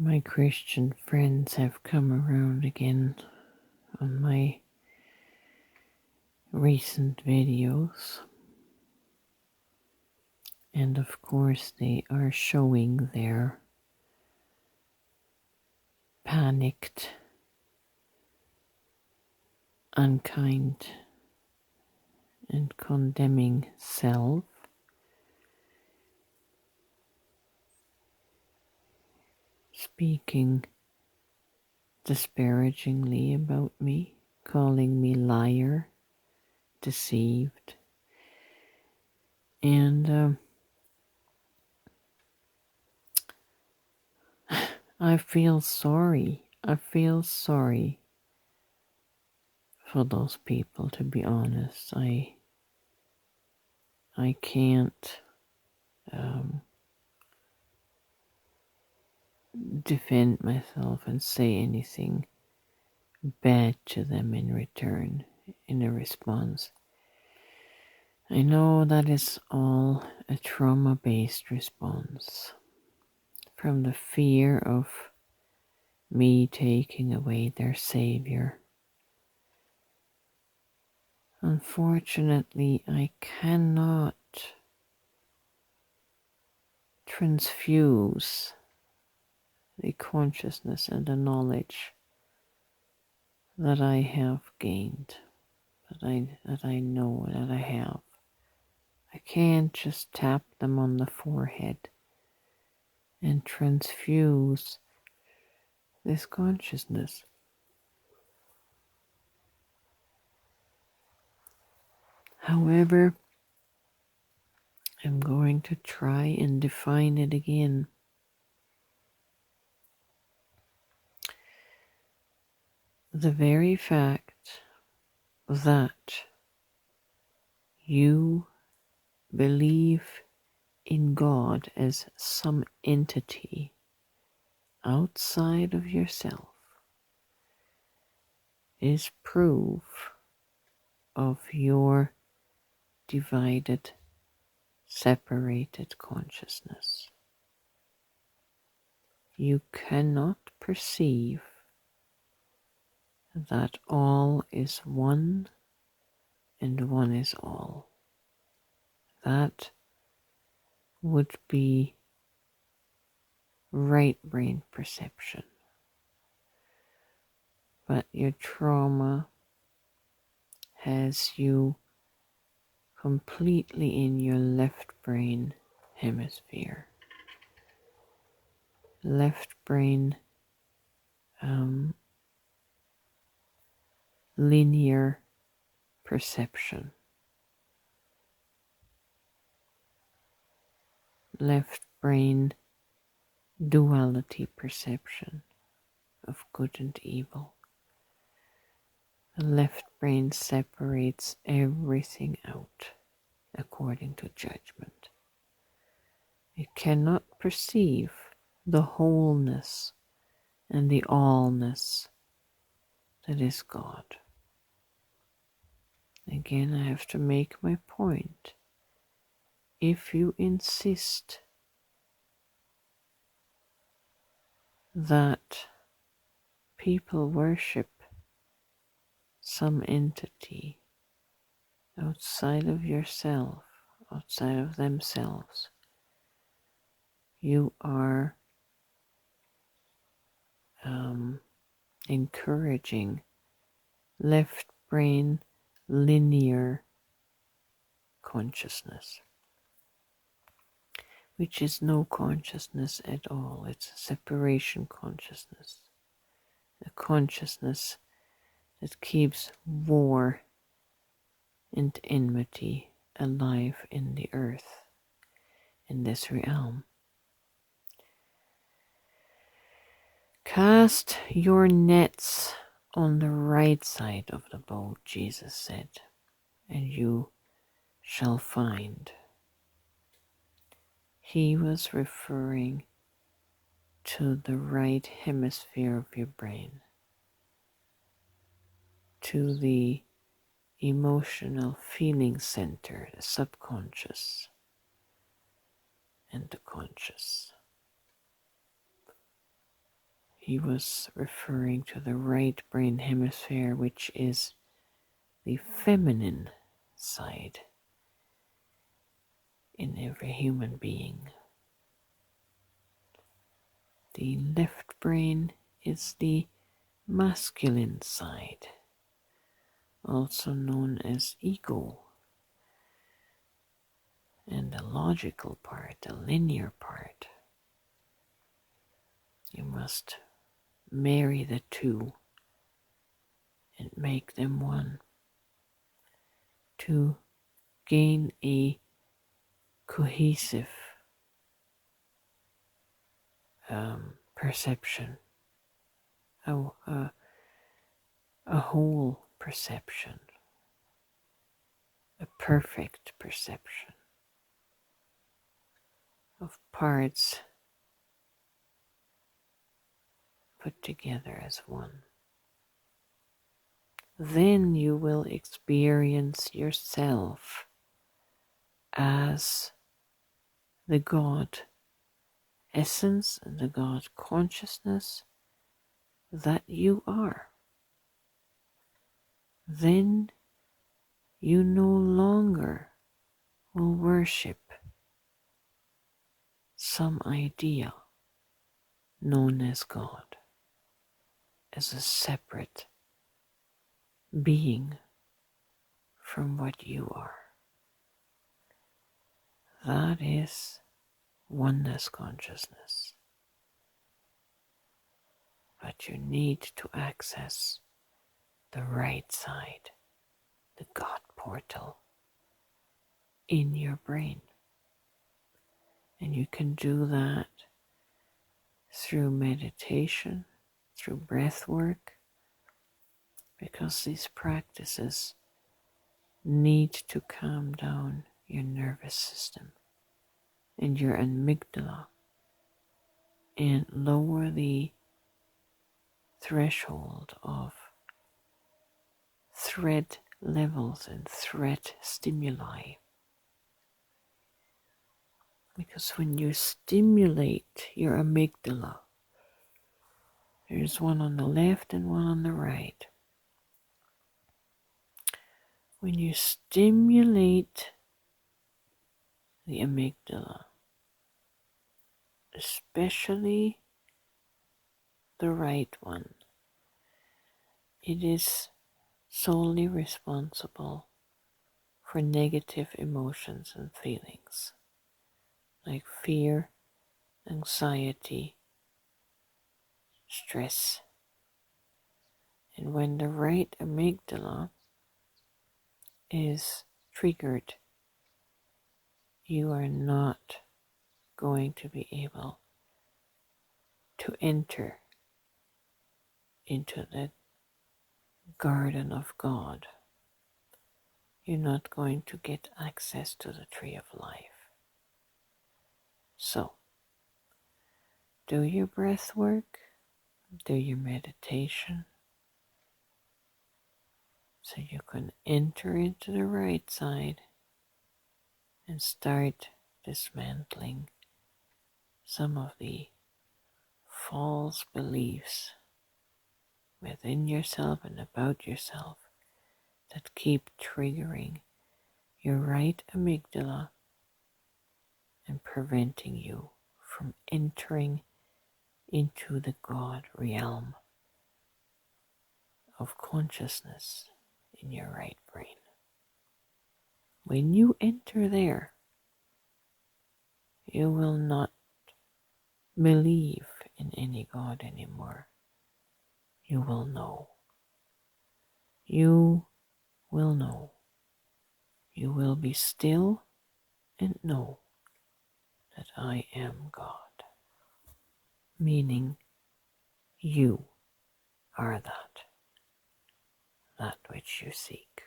My Christian friends have come around again on my recent videos, and of course they are showing their panicked, unkind and condemning self, speaking disparagingly about me, calling me liar, deceived, and I feel sorry. I feel sorry for those people, to be honest. I can't defend myself and say anything bad to them in return, in a response. I know that is all a trauma-based response from the fear of me taking away their savior. Unfortunately, I cannot transfuse the consciousness and the knowledge that I have gained, that I know that I have. I can't just tap them on the forehead and transfuse this consciousness. However, I'm going to try and define it again. The very fact that you believe in God as some entity outside of yourself is proof of your divided, separated consciousness. You cannot perceive that all is one and one is all. That would be right brain perception. But your trauma has you completely in your left brain hemisphere. Left brain linear perception. Left brain duality perception of good and evil. The left brain separates everything out according to judgment. It cannot perceive the wholeness and the allness that is God. Again, I have to make my point. If you insist that people worship some entity outside of yourself, outside of themselves, you are encouraging left brain linear consciousness, which is no consciousness at all. It's a separation consciousness, a consciousness that keeps war and enmity alive in the earth, in this realm. Cast your nets on the right side of the boat, Jesus said, and you shall find. He was referring to the right hemisphere of your brain, to the emotional feeling center, the subconscious and the conscious. he was referring to the right brain hemisphere, which is the feminine side in every human being. The left brain is the masculine side, also known as ego, and the logical part, the linear part. You must marry the two and make them one to gain a cohesive perception, a whole perception, a perfect perception of parts put together as one. Then you will experience yourself as the God essence and the God consciousness that you are. Then you no longer will worship some idea known as God as a separate being from what you are. That is oneness consciousness. But you need to access the right side, the God portal in your brain. And you can do that through meditation, through breath work, because these practices need to calm down your nervous system and your amygdala and lower the threshold of threat levels and threat stimuli. Because when you stimulate your amygdala, there's one on the left and one on the right. When you stimulate the amygdala, especially the right one, it is solely responsible for negative emotions and feelings like fear, anxiety, stress. And when the right amygdala is triggered, you are not going to be able to enter into the garden of God. You're not going to get access to the tree of life. So, do your breath work, do your meditation, so you can enter into the right side and start dismantling some of the false beliefs within yourself and about yourself that keep triggering your right amygdala and preventing you from entering into the God realm of consciousness in your right brain. When you enter there, you will not believe in any God anymore. You will know. You will know. You will be still and know that I am God. Meaning you are that which you seek.